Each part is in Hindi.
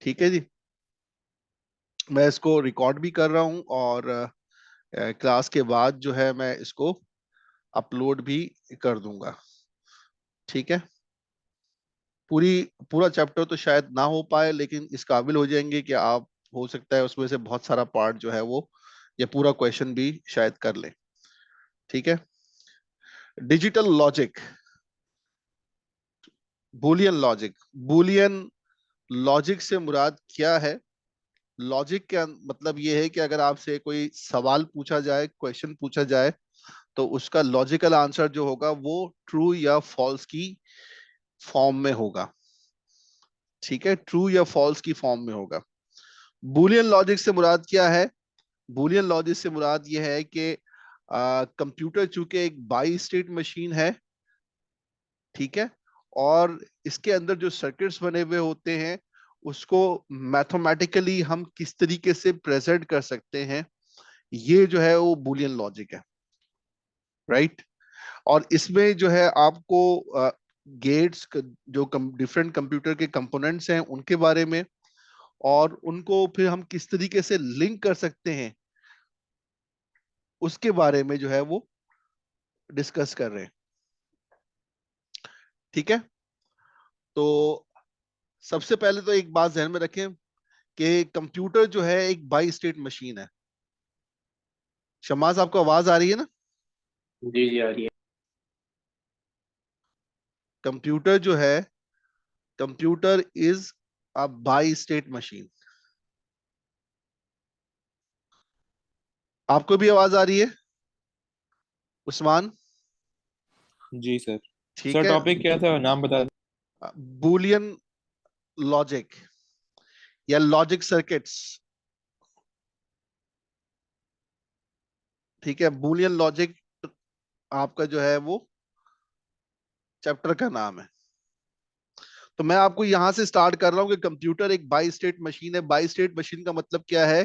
ठीक है जी। मैं इसको रिकॉर्ड भी कर रहा हूँ और क्लास के बाद जो है मैं इसको अपलोड भी कर दूंगा। ठीक है। पूरी पूरा चैप्टर तो शायद ना हो पाए, लेकिन इस काबिल हो जाएंगे कि आप, हो सकता है उसमें से बहुत सारा पार्ट जो है वो, या पूरा क्वेश्चन भी शायद कर लें। ठीक है। Digital logic, Boolean logic. Boolean logic से मुराद क्या है? लॉजिक का मतलब ये है कि अगर आपसे कोई सवाल पूछा जाए, क्वेश्चन पूछा जाए, तो उसका लॉजिकल आंसर जो होगा वो ट्रू या फॉल्स की फॉर्म में होगा। ठीक है, ट्रू या फॉल्स की फॉर्म में होगा। बुलियन लॉजिक से मुराद क्या है? बुलियन लॉजिक से मुराद ये है कि कंप्यूटर चूंकि एक बाई स्टेट मशीन है, ठीक है, और इसके अंदर जो सर्किट्स बने हुए होते हैं उसको मैथमेटिकली हम किस तरीके से प्रेजेंट कर सकते हैं, ये जो है वो बुलियन लॉजिक है। राइट। और इसमें जो है आपको गेट्स, जो डिफरेंट कंप्यूटर के कंपोनेंट्स हैं उनके बारे में, और उनको फिर हम किस तरीके से लिंक कर सकते हैं उसके बारे में जो है वो डिस्कस कर रहे हैं। ठीक है। तो सबसे पहले तो एक बात ध्यान में रखें कि कंप्यूटर जो है एक बाई स्टेट मशीन है। शमाज, आपको आवाज आ रही है ना? जी जी आ रही है। कंप्यूटर जो है, computer is a by state machine. आपको भी आवाज आ रही है उस्मान? जी सर। ठीक सर है। टॉपिक क्या था, नाम बता दें। बुलियन लॉजिक या लॉजिक सर्किट्स। ठीक है, बुलियन लॉजिक आपका जो है वो चैप्टर का नाम है। तो मैं आपको यहां से स्टार्ट कर रहा हूं कि कंप्यूटर एक बाई स्टेट मशीन है। बाई स्टेट मशीन का मतलब क्या है?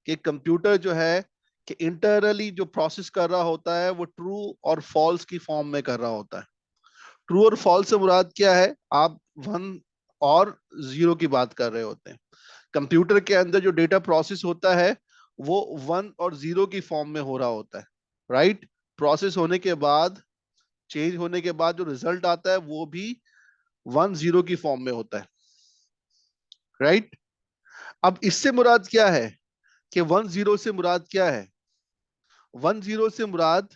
कि कंप्यूटर जो है कि इंटरनली जो प्रोसेस कर रहा होता है वो ट्रू और फॉल्स की फॉर्म में कर रहा होता है। ट्रू और फॉल्स से मुराद क्या है? आप वन और जीरो की बात कर रहे होते हैं। कंप्यूटर के अंदर जो डेटा प्रोसेस होता है वो वन और जीरो की फॉर्म में हो रहा होता है। राइट। प्रोसेस होने के बाद, चेंज होने के बाद जो रिजल्ट आता है वो भी वन जीरो की फॉर्म में होता है। राइट। अब इससे मुराद क्या है कि वन जीरो से मुराद क्या है? वन जीरो से मुराद,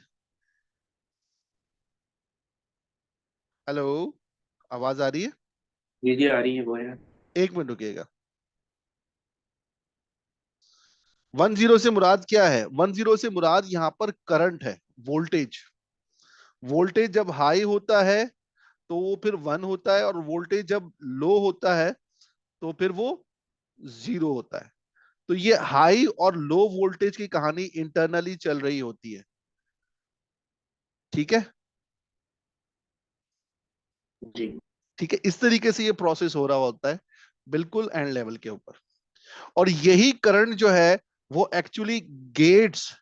हेलो, आवाज आ रही है? जी जी आ रही है, बोले। एक मिनट रुकिएगा। वन जीरो से मुराद क्या है? वन जीरो से मुराद यहां पर करंट है, वोल्टेज। वोल्टेज जब हाई होता है तो वो फिर वन होता है, और वोल्टेज जब लो होता है तो फिर वो जीरो होता है। तो ये हाई और लो वोल्टेज की कहानी इंटरनली चल रही होती है। ठीक है। जी ठीक है, इस तरीके से ये प्रोसेस हो रहा होता है, बिल्कुल एंड लेवल के ऊपर। और यही करंट जो है वो एक्चुअली गेट्स,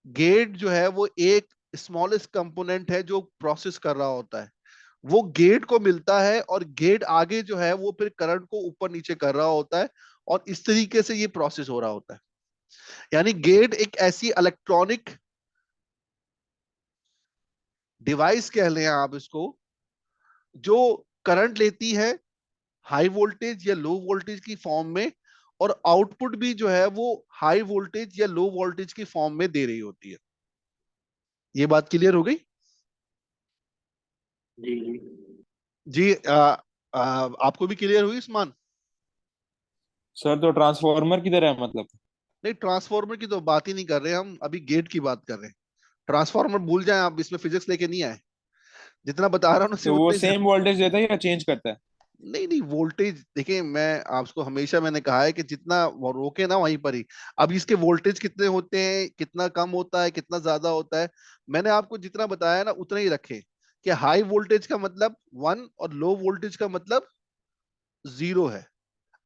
गेट जो है वो एक स्मॉलेस्ट कंपोनेंट है जो प्रोसेस कर रहा होता है, वो गेट को मिलता है, और गेट आगे जो है वो फिर करंट को ऊपर नीचे कर रहा होता है, और इस तरीके से ये प्रोसेस हो रहा होता है। यानी गेट एक ऐसी इलेक्ट्रॉनिक डिवाइस कह लें आप इसको, जो करंट लेती है हाई वोल्टेज या लो वोल्टेज की फॉर्म में, और आउटपुट भी जो है वो हाई वोल्टेज या लो वोल्टेज की फॉर्म में दे रही होती है। ये बात क्लियर हो गई? जी जी। जी। आपको भी क्लियर हुई उस्मान? सर तो ट्रांसफॉर्मर की तरह है मतलब। नहीं, ट्रांसफॉर्मर की तो बात ही नहीं कर रहे हम, अभी गेट की बात कर रहे हैं। ट्रांसफार्मर भूल जाएं आप, इसमें फिजिक्स लेके नहीं आए। जितना बता रहा हूँ ना तो सिर्फ वो उतना ही सेम वोल्टेज देता है या चेंज करता है? नहीं नहीं, वोल्टेज देखिए, मैं आपको हमेशा मैंने कहा है कि जितना वो रोके ना वहीं पर ही। अब इसके वोल्टेज कितने होते हैं, कितना कम होता है, कितना ज्यादा होता है, मैंने आपको जितना बताया ना उतना ही रखे। कि हाई वोल्टेज का मतलब वन और लो वोल्टेज का मतलब जीरो है।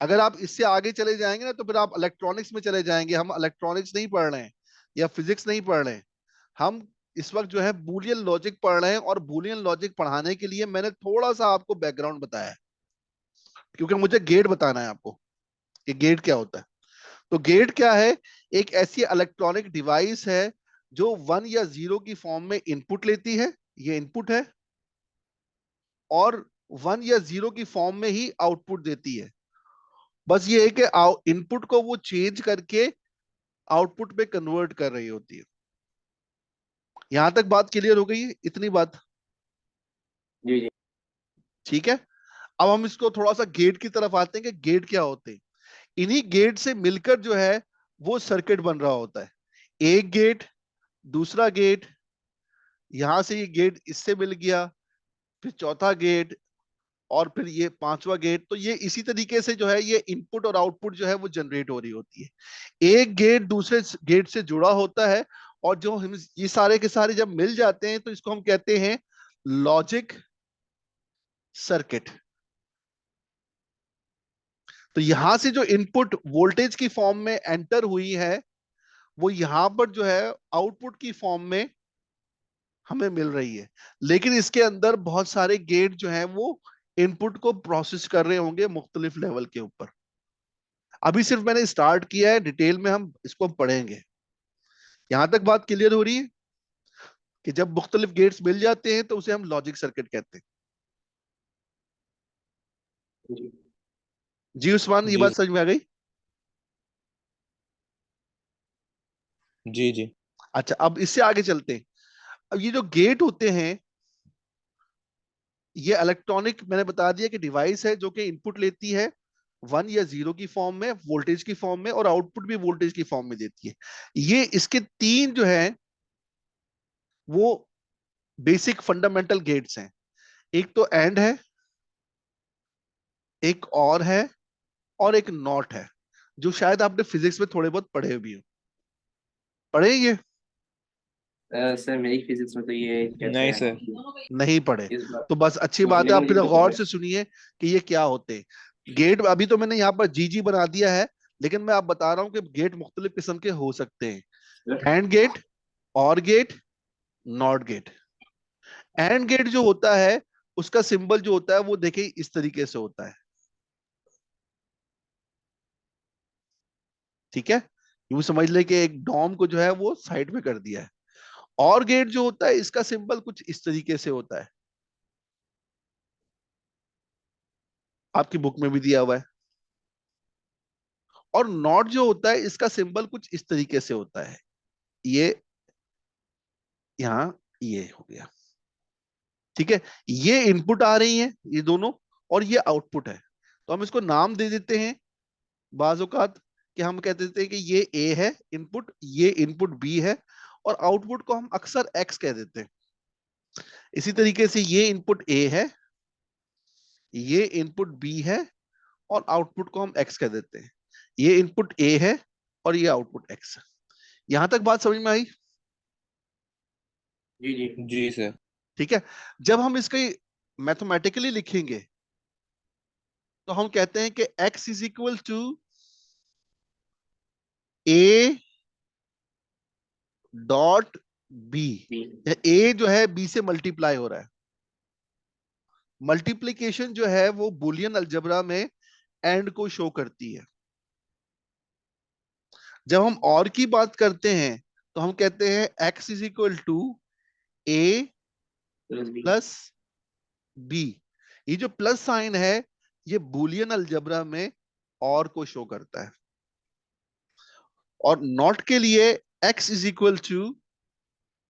अगर आप इससे आगे चले जाएंगे ना तो फिर आप इलेक्ट्रॉनिक्स में चले जाएंगे। हम इलेक्ट्रॉनिक्स नहीं पढ़ रहे हैं या फिजिक्स नहीं पढ़ रहे हैं। हम इस वक्त जो है बुलियन लॉजिक पढ़ रहे हैं, और बुलियन लॉजिक पढ़ाने के लिए मैंने थोड़ा सा आपको बैकग्राउंड बताया है। क्योंकि मुझे गेट बताना है आपको कि गेट क्या होता है। तो गेट क्या है? एक ऐसी इलेक्ट्रॉनिक डिवाइस है जो 1 या 0 की फॉर्म में इनपुट लेती है, ये इनपुट है, और 1 या 0 की फॉर्म में ही आउटपुट देती है। बस ये है कि इनपुट को वो चेंज करके आउटपुट में कन्वर्ट कर रही होती है। यहां तक बात क्लियर हो गई है? इतनी बात जी जी। ठीक है। अब हम इसको थोड़ा सा गेट की तरफ आते हैं कि गेट क्या होते हैं। इन्हीं गेट से मिलकर जो है वो सर्किट बन रहा होता है। एक गेट, दूसरा गेट, यहां से ये गेट इससे मिल गया, फिर चौथा गेट, और फिर ये पांचवा गेट। तो ये इसी तरीके से जो है ये इनपुट और आउटपुट जो है वो जनरेट हो रही होती है। एक गेट दूसरे गेट से जुड़ा होता है, और जो हम ये सारे के सारे जब मिल जाते हैं तो इसको हम कहते हैं लॉजिक सर्किट। तो यहां से जो इनपुट वोल्टेज की फॉर्म में एंटर हुई है वो यहां पर जो है आउटपुट की फॉर्म में हमें मिल रही है। लेकिन इसके अंदर बहुत सारे गेट जो हैं वो इनपुट को प्रोसेस कर रहे होंगे मुख्तलिफ लेवल के ऊपर। अभी सिर्फ मैंने स्टार्ट किया है, डिटेल में हम इसको पढ़ेंगे। यहां तक बात क्लियर हो रही है कि जब मुख्तलिफ गेट्स मिल जाते हैं तो उसे हम लॉजिक सर्किट कहते हैं। जी जी उस्मान, ये जी बात समझ में आ गई? जी जी। अच्छा, अब इससे आगे चलते हैं। अब ये जो गेट होते हैं ये इलेक्ट्रॉनिक, मैंने बता दिया कि डिवाइस है जो कि इनपुट लेती है 1 या 0 की फॉर्म में, वोल्टेज की फॉर्म में, और आउटपुट भी वोल्टेज की फॉर्म में देती है। ये इसके तीन जो है वो बेसिक फंडामेंटल गेट्स हैं। एक तो एंड है, एक और है, और एक नॉट है, जो शायद आपने फिजिक्स में थोड़े बहुत पढ़े भी हो। पढ़े ये? सर मेरी फिजिक्स में तो ये कहते नहीं हैं सर। नहीं पढ़े? इस बार तो बस अच्छी बात है, आप फिर मॉडलिंग तो गौर पढ़े। से सुनिए कि ये क्या होते हैं गेट। अभी तो मैंने यहाँ पर जी जी बना दिया है, लेकिन मैं आप बता रहा हूँ कि गेट मुख्तलिफ किस्म के हो सकते हैं। And gate, or gate, not gate. And gate जो होता है उसका सिंबल जो होता है वो देखिए इस तरीके से होता है, ठीक है। यूं समझ ले कि एक डॉम को जो है वो साइड में कर दिया है। और गेट जो होता है इसका सिंबल कुछ इस तरीके से होता है, आपकी बुक में भी दिया हुआ है। और नॉट जो होता है इसका सिंबल कुछ इस तरीके से होता है, ये यहाँ ये हो गया, ठीक है। ये इनपुट आ रही है ये दोनों, और ये आउटपुट है। तो हम इसको नाम दे देते हैं बाज औकात, कि हम कह देते हैं कि ये ए है इनपुट, ये इनपुट बी है, और आउटपुट को हम अक्सर एक्स कह देते हैं। इसी तरीके से ये इनपुट ए है, ये इनपुट बी है, और आउटपुट को हम एक्स कह देते हैं। ये इनपुट ए है और ये आउटपुट एक्स है। यहां तक बात समझ में आई? जी जी। जी सर। ठीक है। जब हम इसके मैथमेटिकली लिखेंगे तो हम कहते हैं कि x is equal to a dot b. A जो है बी से मल्टीप्लाई हो रहा है। मल्टीप्लीकेशन जो है वो बुलियन अलजेब्रा में एंड को शो करती है। जब हम और की बात करते हैं तो हम कहते हैं x is equal to a plus b. Plus b. ये जो प्लस साइन है ये बुलियन अलजेब्रा में और को शो करता है। और नॉट के लिए x इज इक्वल टू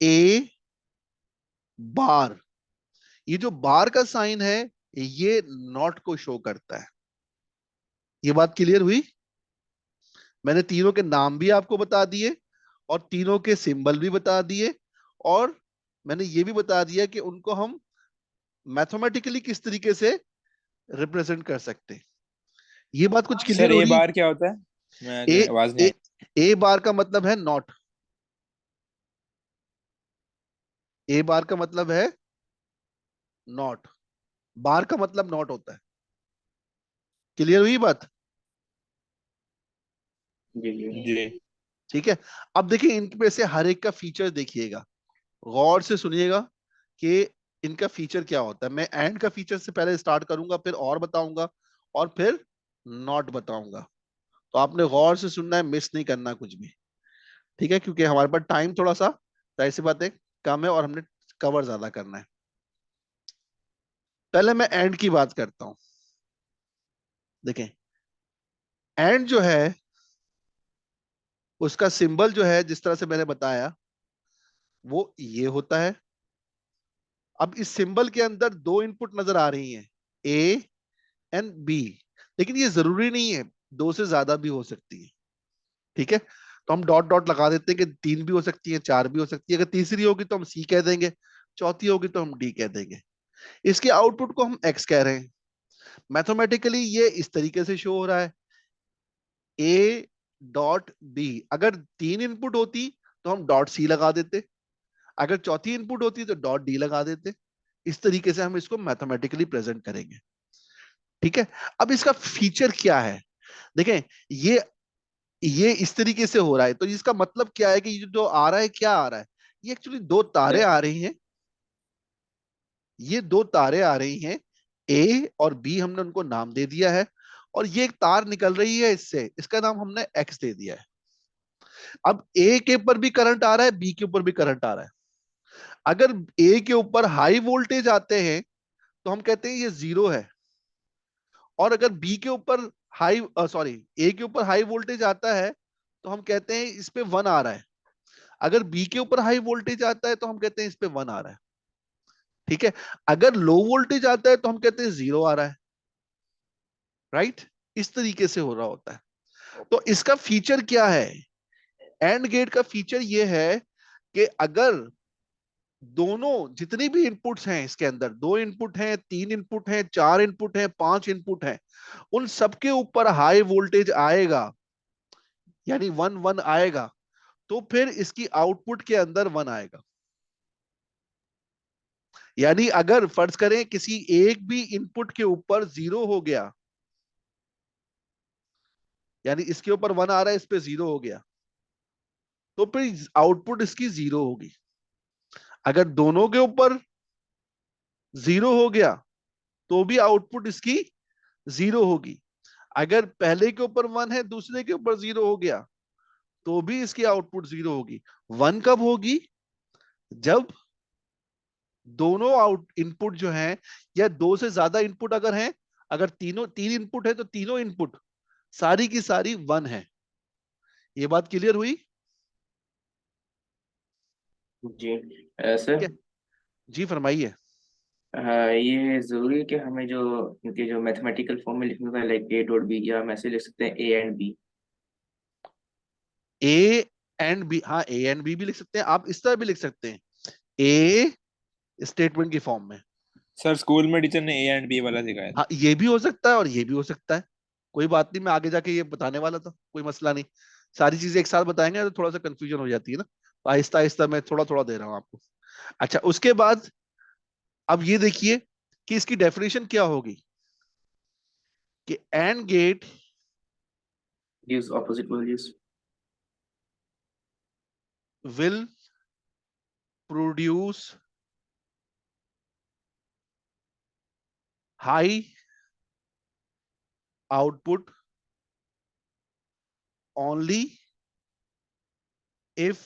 ए बार। ये जो बार का साइन है ये नॉट को शो करता है। ये बात क्लियर हुई? मैंने तीनों के नाम भी आपको बता दिए, और तीनों के सिंबल भी बता दिए, और मैंने ये भी बता दिया कि उनको हम मैथमेटिकली किस तरीके से रिप्रेजेंट कर सकते हैं। ये बात कुछ क्लियर सर हो ए रही है? बार क्या होता है? ए मैं आवाज नहीं ए आई। ए बार का मतलब है नॉट। ए बार का मतलब है नॉट। बार का मतलब नॉट होता है। क्लियर हुई बात? जी जी। जी ठीक है। अब देखिए इनमें से हर एक का फीचर देखिएगा, गौर से सुनिएगा कि इनका फीचर क्या होता है। मैं एंड का फीचर से पहले स्टार्ट करूंगा, फिर और बताऊंगा, और फिर नॉट बताऊंगा। तो आपने गौर से सुनना है, मिस नहीं करना कुछ भी, ठीक है, क्योंकि हमारे पास टाइम थोड़ा सा, जाहिर सी बात है, कम है और हमने कवर ज्यादा करना है। पहले मैं एंड की बात करता हूं। देखें, एंड जो है उसका सिंबल जो है, जिस तरह से मैंने बताया, वो ये होता है। अब इस सिंबल के अंदर दो इनपुट नजर आ रही हैं, ए एंड बी, लेकिन ये जरूरी नहीं है, दो से ज्यादा भी हो सकती है, ठीक है। तो हम डॉट डॉट लगा देते हैं कि तीन भी हो सकती है, चार भी हो सकती है, अगर तीसरी होगी तो हम सी कह देंगे, चौथी होगी तो हम डी कह देंगे। इसके आउटपुट को हम एक्स कह रहे हैं। मैथमेटिकली ये इस तरीके से शो हो रहा है, ए डॉट बी। अगर तीन इनपुट होती तो हम डॉट सी लगा देते, अगर चौथी इनपुट होती तो डॉट डी लगा देते। इस तरीके से हम इसको मैथमेटिकली प्रेजेंट करेंगे, ठीक है। अब इसका फीचर क्या है, देखें, ये ये इस तरीके से हो रहा है, तो इसका मतलब क्या है कि ये जो आ रहा है, क्या आ रहा है, ये एक्चुअली दो तारे सर आ रही हैं। ये दो तारे आ रही हैं, ए और बी, हमने उनको नाम दे दिया है, और ये एक तार निकल रही है इससे, इसका नाम हमने एक्स दे दिया है। अब ए के ऊपर भी करंट आ रहा है, बी के ऊपर भी करंट आ रहा है। अगर ए के ऊपर हाई वोल्टेज आते हैं तो हम कहते हैं ये जीरो है, और अगर बी के ऊपर हाई सॉरी ए के ऊपर हाई वोल्टेज आता है तो हम कहते हैं इस पे वन आ रहा है। अगर बी के ऊपर हाई वोल्टेज आता है तो हम कहते हैं इस पे वन आ रहा है, ठीक है। अगर लो वोल्टेज आता है तो हम कहते हैं जीरो आ रहा है, राइट। इस तरीके से हो रहा होता है। तो इसका फीचर क्या है, एंड गेट का फीचर ये है कि अगर दोनों जितनी भी इनपुट्स हैं इसके अंदर, दो इनपुट हैं, तीन इनपुट हैं, चार इनपुट हैं, पांच इनपुट हैं, उन सबके ऊपर हाई वोल्टेज आएगा, यानी वन वन आएगा, तो फिर इसकी आउटपुट के अंदर वन आएगा। यानी अगर फर्ज करें किसी एक भी इनपुट के ऊपर जीरो हो गया, यानी इसके ऊपर वन आ रहा है, इस पे जीरो हो गया, तो फिर आउटपुट इसकी जीरो होगी। अगर दोनों के ऊपर जीरो हो गया तो भी आउटपुट इसकी जीरो होगी। अगर पहले के ऊपर वन है, दूसरे के ऊपर जीरो हो गया, तो भी इसकी आउटपुट जीरो होगी। वन कब होगी, जब दोनों आउट इनपुट जो हैं, या दो से ज्यादा इनपुट अगर हैं, अगर तीनों तीन इनपुट है तो तीनों इनपुट सारी की सारी वन है। ये बात क्लियर हुई? जी ठीक सर। है, जी फरमाइए। ये जरूरी है कि हमें जो इनके जो मैथमेटिकल फॉर्म में लिखने का, लाइक ए डॉट बी, या हम ऐसे लिख सकते हैं a and b. A and b, हाँ, ए एंड बी भी लिख सकते हैं, आप इस तरह भी लिख सकते हैं, ए स्टेटमेंट की फॉर्म में। सर स्कूल में टीचर ने ए एंड बी वाला सिखाया था। हाँ, ये भी हो सकता है और ये भी हो सकता है, कोई बात नहीं, मैं आगे जाके ये बताने वाला था, कोई मसला नहीं। सारी चीजें एक साथ बताएंगे तो थोड़ा सा कंफ्यूजन हो जाती है ना, तो आहिस्ता आहिस्ता मैं थोड़ा थोड़ा दे रहा हूँ आपको। अच्छा, उसके बाद अब ये देखिए कि इसकी डेफिनेशन क्या होगी, कि and gate use opposite values. Will produce high output only if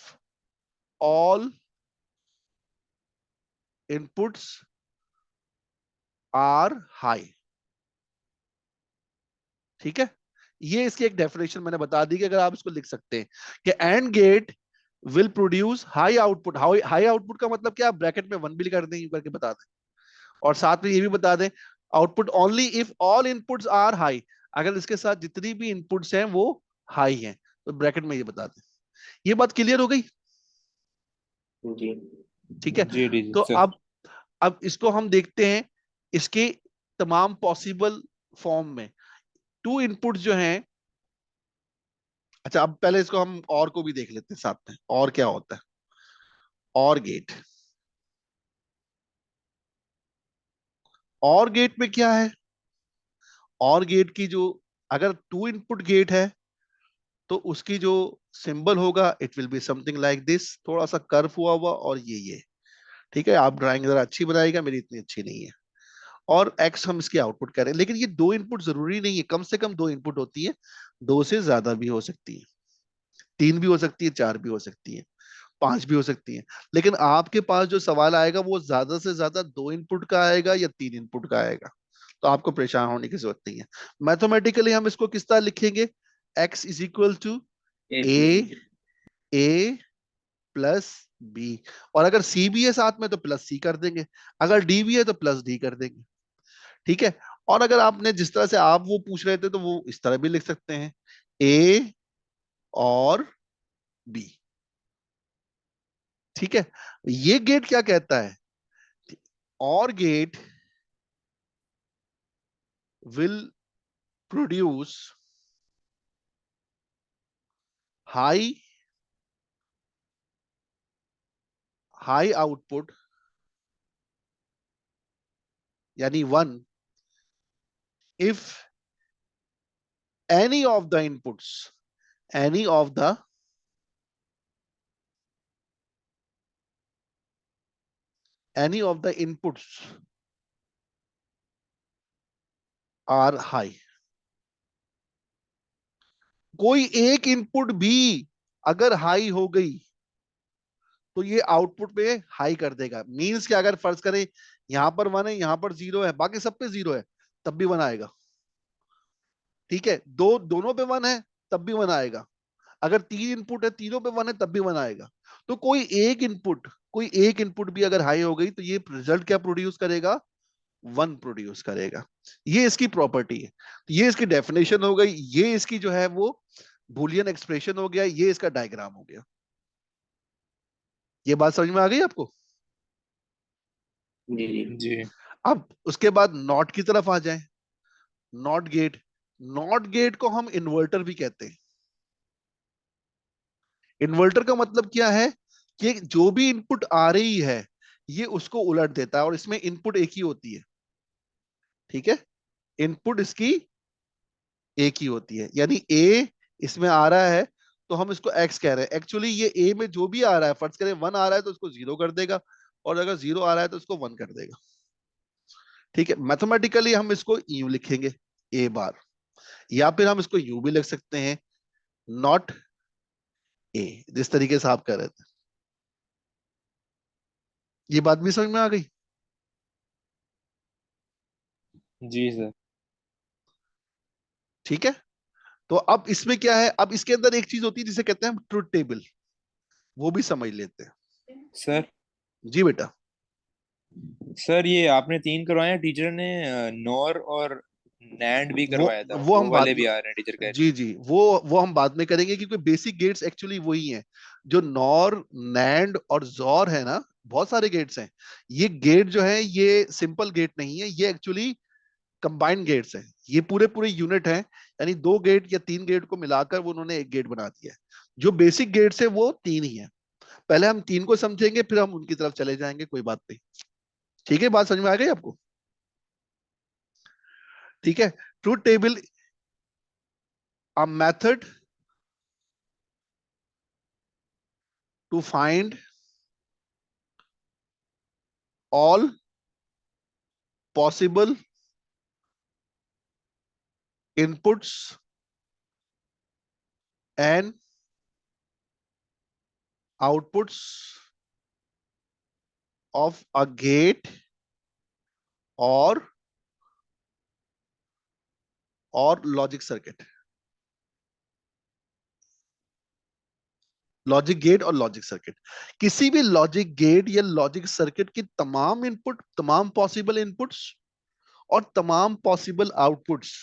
all inputs are high, ठीक है। ये इसकी एक डेफिनेशन मैंने बता दी, कि अगर आप इसको लिख सकते हैं कि and gate will produce high output. High output का मतलब क्या, ब्रैकेट में वन भी कर दें, यूं करके बता दें, और साथ में ये भी बता दें output only if all inputs are high, अगर इसके साथ जितनी भी इनपुट्स हैं वो हाई हैं, तो ब्रैकेट में ये बता दें। ये बात क्लियर हो गई? जी ठीक है। जी जी तो सर। अब इसको हम देखते हैं, इसके तमाम पॉसिबल फॉर्म में टू इनपुट्स जो हैं। अच्छा, अब पहले इसको हम और को भी देख लेते हैं साथ में, और क्या होता है, और गेट। और गेट में क्या है, और गेट की जो, अगर टू इनपुट गेट है तो उसकी जो सिंबल होगा, it will be something like this, थोड़ा सा कर्व हुआ हुआ, और ये ठीक है। आप ड्राइंग जरा अच्छी बनाएगा, मेरी इतनी अच्छी नहीं है। और x हम इसके आउटपुट कह रहे हैं। लेकिन ये दो इनपुट जरूरी नहीं है, कम से कम दो इनपुट होती है, दो से ज्यादा भी हो सकती है, तीन भी हो सकती है, चार भी हो सकती है, पांच भी हो सकती है। लेकिन आपके पास जो सवाल आएगा वो ज्यादा से ज्यादा दो इनपुट का आएगा या तीन इनपुट का आएगा, तो आपको परेशान होने की जरूरत नहीं है। मैथमेटिकली हम इसको किस तरह लिखेंगे, x is equal to a plus a, b. A plus b, और अगर सी भी है साथ में तो प्लस सी कर देंगे, अगर डी भी है तो प्लस डी कर देंगे। ठीक है। और अगर आपने जिस तरह से आप वो पूछ रहे थे तो वो इस तरह भी लिख सकते हैं, ए और बी। ठीक है। ये गेट क्या कहता है, और gate will produce high high output, यानी one, if any of the inputs, any of the any of the inputs are high. कोई एक इनपुट भी अगर हाई हो गई तो ये आउटपुट पे हाई कर देगा। मींस कि अगर फर्ज करें यहां पर वन है, यहां पर जीरो है, बाकी सब पे जीरो है, तब भी वन आएगा। ठीक है, दो दोनों पे वन है तब भी वन आएगा, अगर तीन इनपुट है तीनों पे वन है तब भी वन आएगा। तो कोई एक इनपुट भी अगर हाई हो गई तो ये रिजल्ट क्या प्रोड्यूस करेगा, वन प्रोड्यूस करेगा। ये इसकी प्रॉपर्टी है, तो ये इसकी डेफिनेशन हो गई, ये इसकी जो है वो बूलियन एक्सप्रेशन हो गया, ये इसका डायग्राम हो गया। ये बात समझ में आ गई आपको। जी जी। जी अब उसके बाद नॉट की तरफ आ जाएं। नॉट गेट, नॉट गेट को हम इन्वर्टर भी कहते हैं। इन्वर्टर का मतलब क्या है कि जो भी इनपुट आ रही है ये उसको उलट देता है, और इसमें इनपुट एक ही होती है। ठीक है, इनपुट इसकी एक ही होती है, यानी ए इसमें आ रहा है तो हम इसको एक्स कह रहे हैं। एक्चुअली ये ए में जो भी आ रहा है, फर्ज करें वन आ रहा है तो उसको जीरो कर देगा, और अगर जीरो आ रहा है तो उसको वन कर देगा। ठीक है, मैथमेटिकली हम इसको यूं लिखेंगे, ए बार, या फिर हम इसको यूं भी लिख सकते हैं, नॉट ए, जिस तरीके से आप कह रहे थे। ये बात भी समझ में आ गई। जी सर। ठीक है, तो अब इसमें क्या है, अब इसके अंदर एक चीज होती है जिसे कहते हैं ट्रुथ टेबल, वो भी समझ लेते हैं। सर जी बेटा। सर ये आपने तीन करवाए हैं, टीचर ने नॉर और नैंड भी वो करवाया था, वो वो हम बाद वाले में, भी आ रहे हैं टीचर कह रहे जी जी, वो हम बाद में करेंगे, क्योंकि बेसिक गेट्स एक्चुअली वही हैं। जो नॉर, नैंड और जॉर है ना, बहुत सारे गेट्स हैं। ये गेट जो है ये सिंपल गेट नहीं है, ये एक्चुअली कंबाइंड गेट्स हैं, ये पूरे पूरे यूनिट हैं। यानी दो गेट या तीन गेट को मिलाकर वो उन्होंने एक गेट बना दिया है। जो बेसिक गेट्स है वो तीन ही है। पहले हम तीन को समझेंगे, फिर हम उनकी तरफ चले जाएंगे, कोई बात नहीं। ठीक है, बात समझ में आ गई आपको। ठीक है, truth table, a method to find all possible inputs and outputs of a gate और लॉजिक सर्किट। लॉजिक गेट और लॉजिक सर्किट, किसी भी लॉजिक गेट या लॉजिक सर्किट की तमाम इनपुट, तमाम पॉसिबल इनपुट्स और तमाम पॉसिबल आउटपुट्स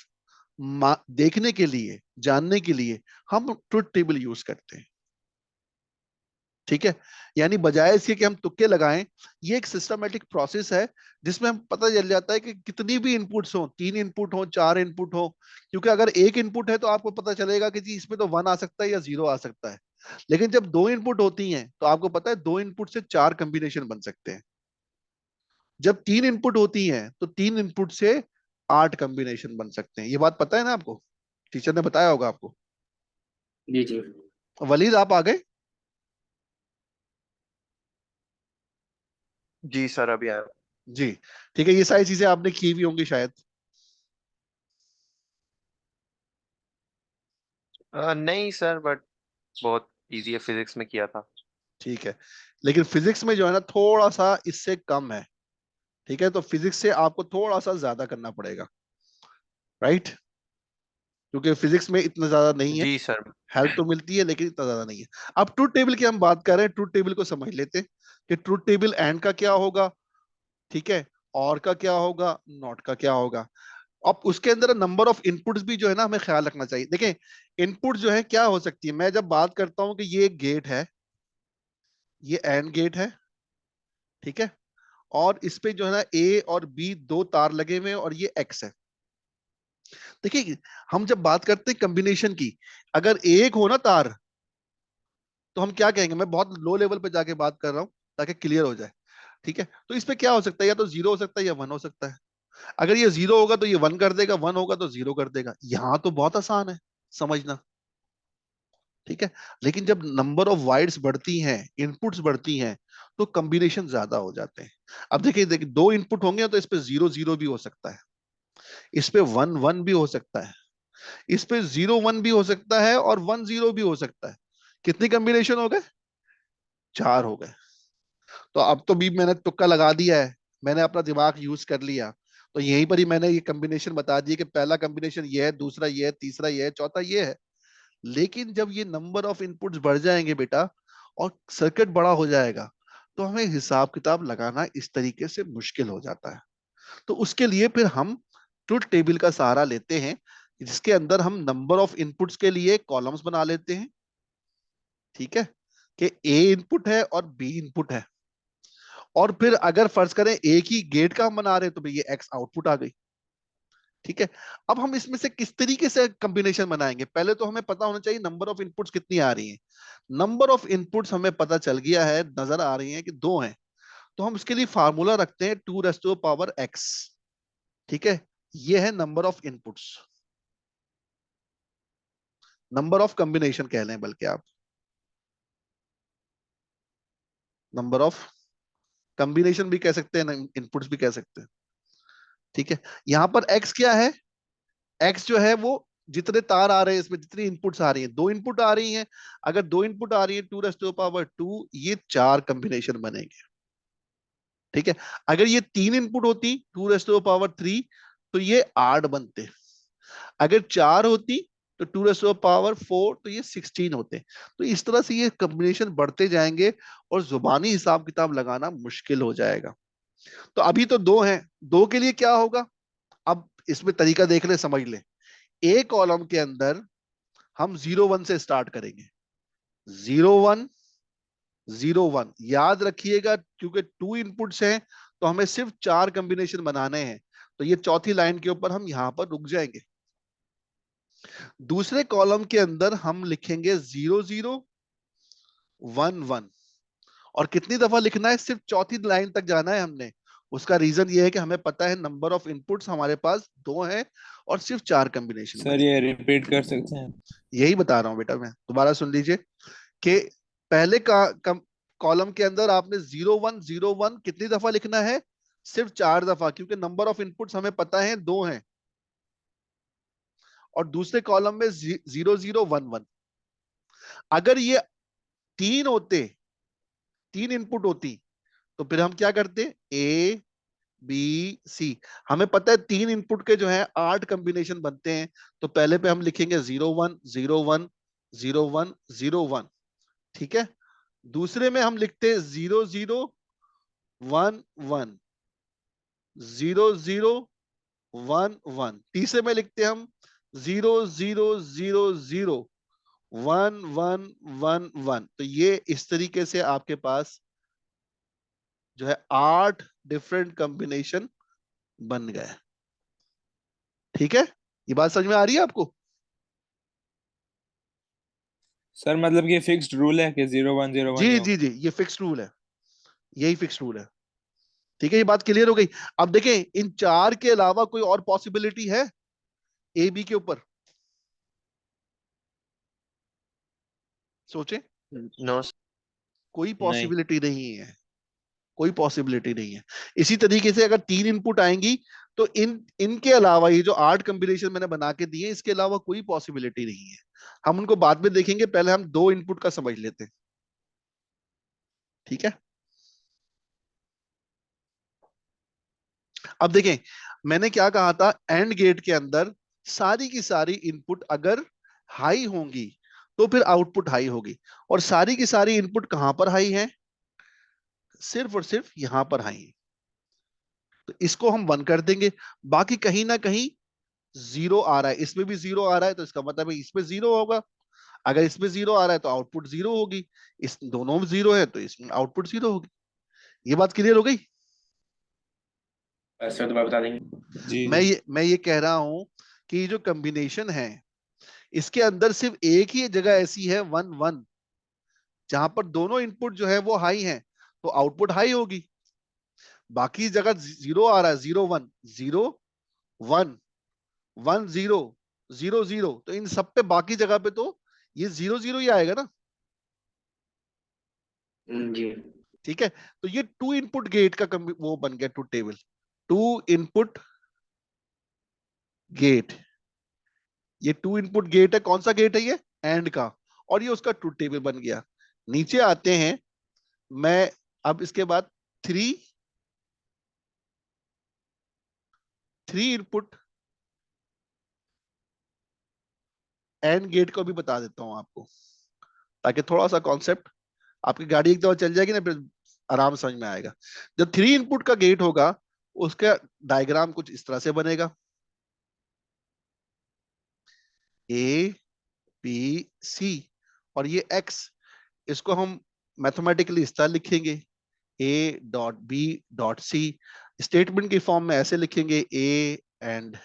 देखने के लिए, जानने के लिए हम ट्रुथ टेबल यूज करते हैं। ठीक है, यानी बजाय इसके कि हम तुक्के लगाएं, ये एक सिस्टमेटिक प्रोसेस है जिसमें हम पता चल जाता है कि कितनी भी इनपुट्स हो, तीन इनपुट हो, चार इनपुट हो। क्योंकि अगर एक इनपुट है तो आपको पता चलेगा कि जी इसमें तो वन आ सकता है या जीरो आ सकता है। लेकिन जब दो इनपुट होती हैं तो आपको पता है दो इनपुट से चार कॉम्बिनेशन बन सकते हैं। जब तीन इनपुट होती हैं तो तीन इनपुट से आठ कॉम्बिनेशन बन सकते हैं। ये बात पता है ना आपको, टीचर ने बताया होगा आपको। जी जी। वलीद आप आ गए। जी सर, अभी आया। जी ठीक है, ये सारी चीजें आपने की हुई होंगी शायद। नहीं सर, बट बहुत इजी है, फिजिक्स में किया था। ठीक है, लेकिन फिजिक्स में जो है ना थोड़ा सा इससे कम है। ठीक है, तो फिजिक्स से आपको थोड़ा सा ज्यादा करना पड़ेगा, राइट, क्योंकि फिजिक्स में इतना ज्यादा नहीं है। जी सर। हेल्प तो मिलती है लेकिन इतना ज्यादा नहीं है। अब ट्रूथ टेबल की हम बात कर रहे हैं, ट्रूथ टेबल को समझ लेते हैं कि ट्रूथ टेबल एंड का क्या होगा, ठीक है, और का क्या होगा, नॉट का क्या होगा। अब उसके अंदर नंबर ऑफ इनपुट्स भी जो है ना हमें ख्याल रखना चाहिए। देखें, इनपुट जो है क्या हो सकती है, मैं जब बात करता हूं कि ये एक गेट है, ये एंड गेट है, ठीक है, और इस पे जो है ना ए और बी दो तार लगे हुए हैं और ये एक्स है। देखिए, हम जब बात करते हैं कॉम्बिनेशन की, अगर एक हो ना तार, तो हम क्या कहेंगे, मैं बहुत लो लेवल पे जाके बात कर रहा हूं ताकि क्लियर हो जाए। ठीक है, तो इस पे क्या हो सकता है, या तो जीरो हो सकता है या वन हो सकता है। अगर ये जीरो होगा तो ये वन कर देगा, वन होगा तो जीरो कर देगा। यहां तो बहुत आसान है समझना, ठीक है। लेकिन जब नंबर ऑफ वाइड्स बढ़ती हैं, इनपुट्स बढ़ती हैं, तो कॉम्बिनेशन ज्यादा हो जाते हैं। अब देखिए दो इनपुट होंगे तो इस पे जीरो जीरो भी हो सकता है, इस पे वन वन भी हो सकता है, इस पे जीरो वन भी हो सकता है और वन जीरो भी हो सकता है। कितनी कॉम्बिनेशन हो गए, चार हो गए। तो अब तो भी मैंने तुक्का लगा दिया है, मैंने अपना दिमाग यूज कर लिया, तो यहीं पर ही मैंने ये कॉम्बिनेशन बता दिया कि पहला कॉम्बिनेशन ये है, दूसरा ये है, तीसरा ये है, चौथा ये है। लेकिन जब ये नंबर ऑफ इनपुट्स बढ़ जाएंगे बेटा और सर्किट बड़ा हो जाएगा, तो हमें हिसाब किताब लगाना इस तरीके से मुश्किल हो जाता है। तो उसके लिए फिर हम ट्रुथ टेबल का सहारा लेते हैं, जिसके अंदर हम नंबर ऑफ इनपुट्स के लिए कॉलम्स बना लेते हैं, ठीक है, कि ए इनपुट है और बी इनपुट है। और फिर अगर फर्ज करें एक ही गेट का हम बना रहे हैं तो भाई ये एक्स आउटपुट आ गई, ठीक है। अब हम इसमें से किस तरीके से कॉम्बिनेशन बनाएंगे, पहले तो हमें पता होना चाहिए नंबर ऑफ इनपुट्स कितनी आ रही हैं। नंबर ऑफ इनपुट्स हमें पता चल गया है, नजर आ रही हैं कि दो हैं, तो हम उसके लिए फार्मूला रखते हैं two raise to power x, ठीक है। ये है number of inputs, number of combination कह लें बल्कि आप, नंबर ऑफ कॉम्बिनेशन भी कह सकते हैं, इनपुट्स भी कह सकते हैं, ठीक है। यहां पर एक्स क्या है, एक्स जो है वो जितने तार आ रहे हैं इसमें जितनी इनपुट्स आ रही हैं, दो इनपुट आ रही हैं। अगर दो इनपुट आ रही है two raise to power two, ये चार कॉम्बिनेशन बनेंगे, ठीक है। अगर ये तीन इनपुट होती two raise to power three, तो ये आठ बनते। अगर चार होती तो two raise to power four, तो ये 16 होते। तो इस तरह से ये कॉम्बिनेशन बढ़ते जाएंगे और जुबानी हिसाब किताब लगाना मुश्किल हो जाएगा। तो अभी तो दो हैं, दो के लिए क्या होगा, अब इसमें तरीका देख ले, समझ ले। ए कॉलम के अंदर हम जीरो वन से स्टार्ट करेंगे, जीरो वन, जीरो वन याद रखिएगा, क्योंकि टू इनपुट्स हैं तो हमें सिर्फ चार कॉम्बिनेशन बनाने हैं। तो ये चौथी लाइन के ऊपर हम यहां पर रुक जाएंगे। दूसरे कॉलम के अंदर हम लिखेंगे जीरो जीरो वन वन, और कितनी दफा लिखना है, सिर्फ चौथी लाइन तक जाना है हमने। उसका रीजन ये है कि हमें पता है नंबर ऑफ इनपुट्स हमारे पास दो हैं और सिर्फ चार कॉम्बिनेशन सर बनेंगे। ये रिपीट कर सकते हैं? यही बता रहा हूं बेटा, मैं दोबारा सुन लीजिए कि पहले का कॉलम के अंदर आपने जीरो वन कितनी दफा लिखना है, सिर्फ चार दफा, क्योंकि नंबर ऑफ इनपुट्स हमें पता है दो हैं। और दूसरे कॉलम में जीरो जीरो वन वन, अगर ये तीन होते, तीन इनपुट होती, तो फिर हम क्या करते, ए बी सी। हमें पता है तीन इनपुट के जो है आठ कॉम्बिनेशन बनते हैं, तो पहले पे हम लिखेंगे zero one zero one zero one zero one, ठीक है। दूसरे में हम लिखते हैं zero zero one one, zero zero one one. तीसरे में लिखते हैं हम zero zero zero zero one one one one. तो ये इस तरीके से आपके पास जो है आठ डिफरेंट कॉम्बिनेशन बन गए, ठीक है। ये बात समझ में आ रही है आपको? सर मतलब ये फिक्स्ड रूल है कि 0101 ही जी हो? जी जी, ये फिक्स रूल है, यही फिक्स रूल है, ठीक है। ये बात क्लियर हो गई। अब देखें, इन चार के अलावा कोई और पॉसिबिलिटी है ए बी के ऊपर, सोचें। नो। कोई नहीं। पॉसिबिलिटी नहीं है, कोई पॉसिबिलिटी नहीं है। इसी तरीके से अगर 3 इनपुट आएंगी तो इनके अलावा ये जो 8 कॉम्बिनेशन मैंने बना के दिए इसके अलावा कोई पॉसिबिलिटी नहीं है। हम उनको बाद में देखेंगे, पहले हम 2 इनपुट का समझ लेते हैं। ठीक है, अब देखें मैंने क्या कहा था, एंड गेट के अंदर सारी की सारी इनपुट अगर हाई होंगी तो फिर आउटपुट हाई होगी, और सारी की सारी इनपुट कहां पर हाई है, सिर्फ और सिर्फ यहां पर हाई है। तो इसको हम 1 कर देंगे, बाकी कहीं ना कहीं जीरो आ रहा है, इसमें भी जीरो आ रहा है तो इसका मतलब है इसमें जीरो होगा। अगर इसमें जीरो आ रहा है तो आउटपुट जीरो होगी, इस दोनों में जीरो है तो इसमें आउटपुट जीरो होगी। ये बात क्लियर हो गई? सर दोबारा बता देंगे? जी मैं ये कह रहा हूं कि ये जो कॉम्बिनेशन है इसके अंदर सिर्फ एक ही जगह ऐसी है 1 1, जहां पर दोनों इनपुट जो है वो हाई हैं तो आउटपुट हाई होगी। बाकी जगह जीरो आ रहा है, 0 1 0 1 1 0 0 0, तो इन सब पे बाकी जगह पे तो ये 0 0 ही आएगा ना। जी। ठीक है, तो ये 2 इनपुट गेट का वो बन गया ट्रुथ टेबल। 2 इनपुट गेट, ये 2 इनपुट गेट है, कौन सा गेट है ये, एंड का, और ये उसका ट्रुथ टेबल बन गया। नीचे आते हैं, मैं अब इसके बाद 3 इनपुट एंड गेट को भी बता देता हूं आपको, ताकि थोड़ा सा कॉन्सेप्ट आपकी गाड़ी एक दफा चल जाएगी ना फिर आराम समझ में आएगा। जब 3 इनपुट का गेट होगा उसका डायग्राम कुछ इस तरह से बनेगा, ए बी सी और ये एक्स, इसको हम मैथमेटिकली इस तरह लिखेंगे, a dot b dot c. Statement की फॉर्म में ऐसे लिखेंगे, a and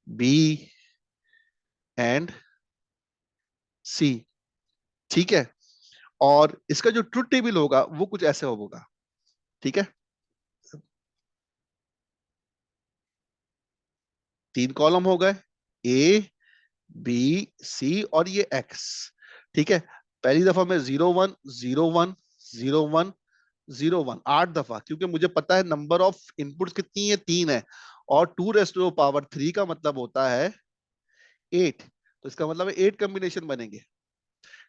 b and c. ठीक है, और इसका जो ट्रुथ टेबल होगा वो कुछ ऐसे होगा। ठीक है, 3 कॉलम हो गए, ए बी सी और ये एक्स। ठीक है, पहली दफा मैं 0 1 0 1 0 1 0 1 8 दफा, क्योंकि मुझे पता है नंबर ऑफ इनपुट्स कितनी है, 3 है, और 2 रेज़ टू द पावर 3 का मतलब होता है 8, तो इसका मतलब है 8 कॉम्बिनेशन बनेंगे।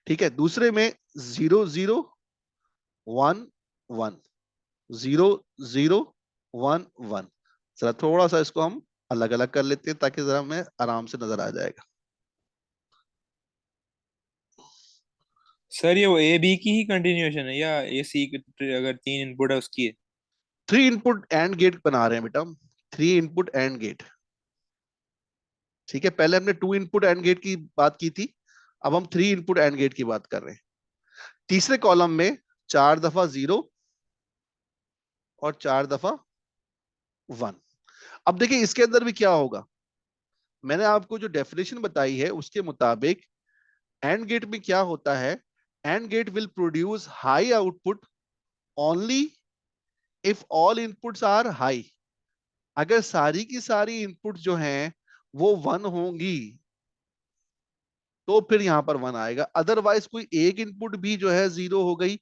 ठीक है, दूसरे में 0 0 1 1 0 0 1 1। जरा थोड़ा सा इसको हम अलग अलग कर लेते हैं ताकि जरा हमें आराम से नजर आ जाएगा। सर, ये वो ए बी की ही कंटिन्यूएशन है या ए सी अगर 3 इनपुट है उसकी है? 3 इनपुट एंड गेट बना रहे हैं बेटा हम, 3 इनपुट एंड गेट। ठीक है, पहले हमने 2 इनपुट एंड गेट की बात की थी, अब हम 3 इनपुट एंड गेट की बात कर रहे हैं। तीसरे कॉलम में 4 दफा 0 और 4 दफा 1। अब देखिए इसके अंदर भी क्या होगा, मैंने आपको जो डेफिनेशन बताई है उसके मुताबिक एंड गेट में क्या होता है, and gate will produce high output only if all inputs are high. अगर सारी की सारी इनपुट जो हैं वो 1 होंगी तो फिर यहां पर 1 आएगा, अदरवाइज कोई एक इनपुट भी जो है 0 हो गई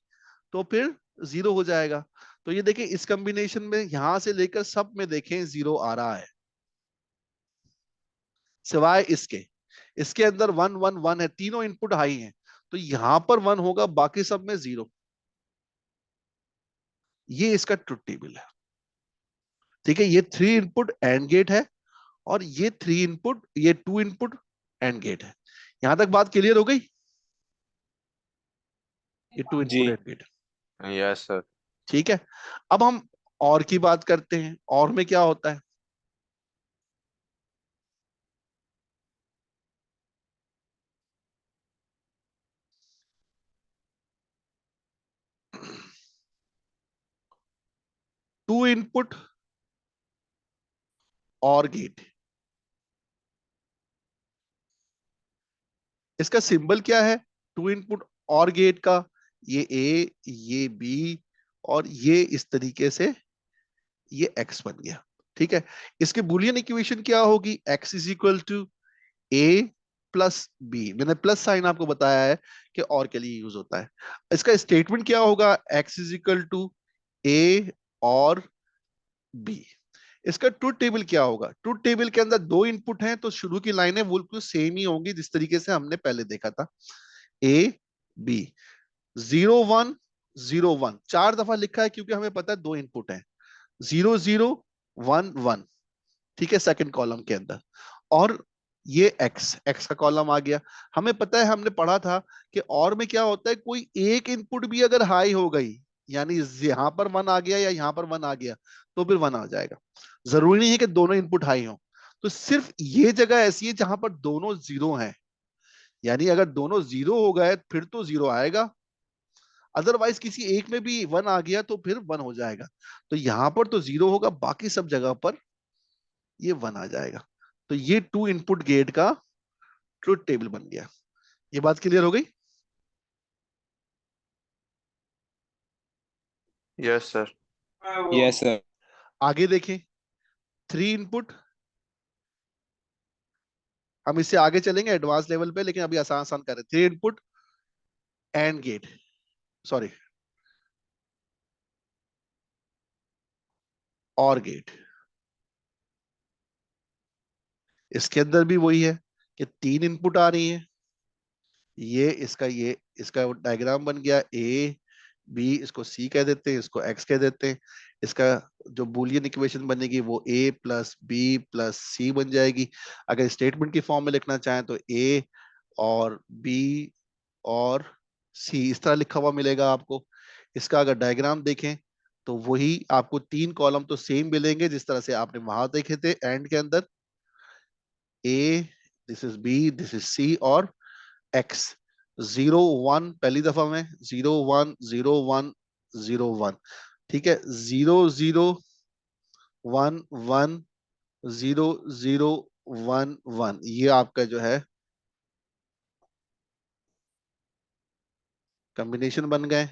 तो फिर 0 हो जाएगा। तो ये देखें इस कॉम्बिनेशन में यहां से लेकर सब में देखें 0 आ रहा है, सिवाय इसके, इसके अंदर 1 1 1 है, तीनों इनपुट हाई हैं, तो यहां पर 1 होगा, बाकी सब में 0। ये इसका ट्रुथ टेबल है। ठीक है, ये 3 इनपुट एंड गेट है और ये 3 इनपुट, ये 2 इनपुट एंड गेट है। यहां तक बात क्लियर हो गई? ये 2 जी input and gate. Yes sir. ठीक है, अब हम और की बात करते हैं, और में क्या होता है। टू इनपुट और गेट, इसका सिंबल क्या है, 2 इनपुट और गेट का, ये ए ये बी और ये इस तरीके से ये एक्स बन गया। ठीक है, इसके बुलियन इक्वेशन क्या होगी, x is equal to a plus b. मैंने प्लस साइन आपको बताया है कि और के लिए यूज होता है। इसका स्टेटमेंट क्या होगा, एक्स इज इक्वल टू ए और बी। इसका ट्रुथ टेबल क्या होगा? ट्रुथ टेबल के अंदर दो इनपुट हैं, तो शुरू की लाइनें वो बिल्कुल सेम ही होंगी जिस तरीके से हमने पहले देखा था। ए बी, 0 1 0 1 चार दफा लिखा है क्योंकि हमें पता है दो इनपुट हैं। 0 0 1 1, ठीक है, सेकंड कॉलम के अंदर। और ये एक्स, एक्स का कॉलम आ गया। हमें पता है, हमने पढ़ा था कि और में क्या होता है, कोई एक इनपुट भी अगर हाई हो गई, यानी यहां पर वन आ गया या यहां पर वन आ गया, तो फिर वन आ जाएगा। जरूरी नहीं है कि दोनों इनपुट हाई हो। तो सिर्फ ये जगह ऐसी है जहां पर दोनों जीरो हैं, यानी अगर दोनों जीरो हो गए फिर तो जीरो आएगा, अदरवाइज किसी एक में भी वन आ गया तो फिर वन हो जाएगा। तो यहां पर तो जीरो होगा, बाकी सब जगह पर ये वन आ जाएगा। तो ये टू इनपुट गेट का ट्रुथ टेबल बन गया। ये बात क्लियर हो गई? Yes sir. Yes sir. आगे देखें, थ्री इनपुट। हम इससे आगे चलेंगे एडवांस लेवल पे, लेकिन अभी आसान आसान कर रहे हैं। Three input and gate, sorry, or gate. इसके अंदर भी वही है कि तीन इनपुट आ रही है। ये इसका डायग्राम बन गया। ए बी, इसको सी कह देते हैं, इसको एक्स कह देते हैं। इसका जो बूलियन इक्वेशन बनेगी वो ए प्लस बी प्लस सी बन जाएगी। अगर स्टेटमेंट की फॉर्म में लिखना चाहें तो ए और बी और सी इस तरह लिखा हुआ मिलेगा आपको। इसका अगर डायग्राम देखें तो वही आपको तीन कॉलम तो सेम मिलेंगे जिस तरह से आपने वहां देखे थे एंड के अंदर। A, this is b, this is c और एक्स। 0 1 पहली दफा में, 0 1 0 1 0 1, ठीक है। 0 0 1 1 0 0 1 1, ये आपका जो है कॉम्बिनेशन बन गए।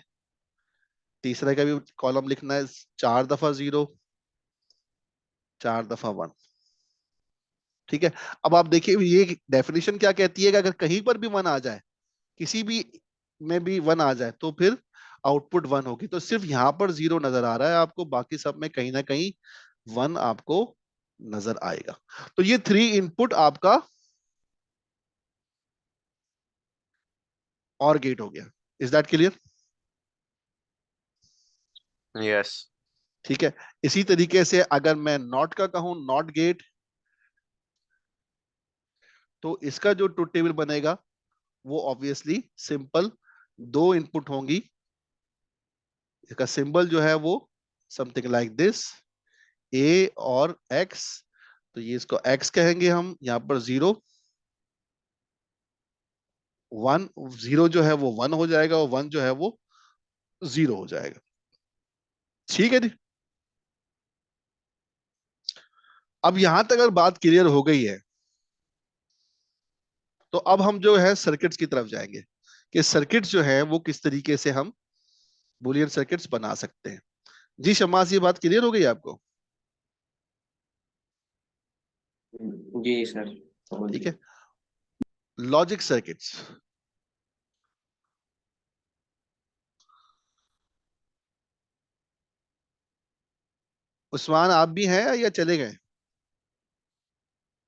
तीसरा का भी कॉलम लिखना है, चार दफा जीरो, चार दफा वन, ठीक है। अब आप देखिए ये डेफिनेशन क्या कहती है कि अगर कहीं पर भी वन आ जाए, किसी भी में भी वन आ जाए, तो फिर आउटपुट वन होगी। तो सिर्फ यहां पर जीरो नजर आ रहा है आपको, बाकी सब में कहीं ना कहीं वन आपको नजर आएगा। तो ये थ्री इनपुट आपका और गेट हो गया। Is that clear? यस। ठीक है। इसी तरीके से अगर मैं नॉट का कहूं, नॉट गेट, तो इसका जो ट्रुथ टेबल बनेगा वो ऑब्वियसली सिंपल, दो इनपुट होंगी। इसका सिंबल जो है वो समथिंग लाइक दिस, ए और एक्स। तो ये इसको एक्स कहेंगे हम, यहां पर 0 1, 0 जो है वो वन हो जाएगा और वन जो है वो जीरो हो जाएगा। ठीक है जी। अब यहां तक अगर बात क्लियर हो गई है, तो अब हम जो है सर्किट्स की तरफ जाएंगे कि सर्किट्स जो है वो किस तरीके से हम बुलियन सर्किट्स बना सकते हैं। जी शमास, ये बात क्लियर हो गई आपको? जी सर, हो ठीक गई। है। लॉजिक सर्किट्स, उस्मान आप भी हैं या चले गए?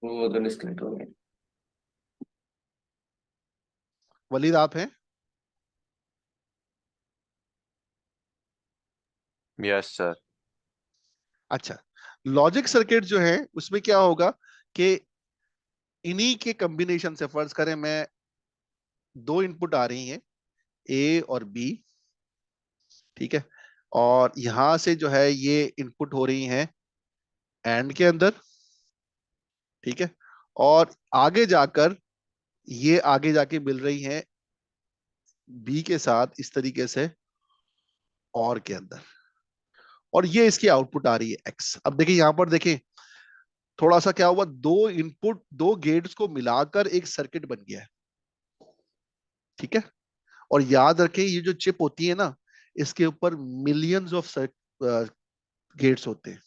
वो तो डिस्कनेक्ट हो गया। वलीद आप हैं? Yes sir. अच्छा, लॉजिक सर्किट जो है उसमें क्या होगा कि इन्हीं के कॉम्बिनेशन से, फर्ज करें मैं दो इनपुट आ रही हैं, ए और बी, ठीक है, और यहां से जो है ये इनपुट हो रही हैं एंड के अंदर, ठीक है, और आगे जाकर ये आगे जाके मिल रही हैं बी के साथ इस तरीके से और के अंदर, और ये इसकी आउटपुट आ रही है एक्स। अब देखिए यहां पर देखें, थोड़ा सा क्या हुआ, दो इनपुट दो गेट्स को मिलाकर एक सर्किट बन गया है, ठीक है। और याद रखें ये जो चिप होती है ना, इसके ऊपर मिलियंस ऑफ गेट्स होते हैं,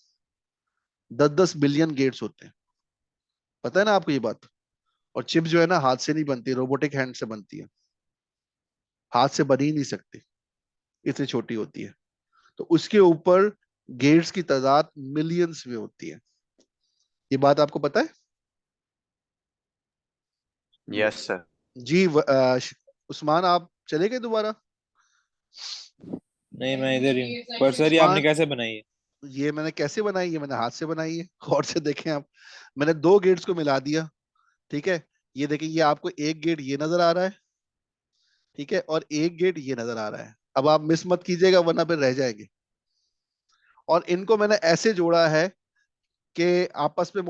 10 10 बिलियन गेट्स होते हैं। पता है ना आपको ये बात? और चिप जो है ना हाथ से नहीं बनती, रोबोटिक हैंड से बनती है, हाथ से बन ही नहीं सकती, इतनी छोटी होती है। तो उसके ऊपर गेट्स की तादाद मिलियंस में होती है। ये बात आपको पता है? Yes sir. जी उस्मान, आप चले गए दोबारा? नहीं, मैं इधर ही हूँ। पर सर ये आपने उस्मान, कैसे बनाई है? ये मैंने कैसे बनाई है? मैंने हाथ से बनाई है। और से देखें आप, मैंने दो गेट्स को मिला दिया। ठीक है, ये देखिए, ये आपको एक गेट ये नजर आ रहा है, ठीक है, और एक गेट ये नजर आ रहा है। अब आप मिस मत कीजिएगा वरना फिर रह जाएंगे। और इनको मैंने ऐसे जोड़ा है कि आपस में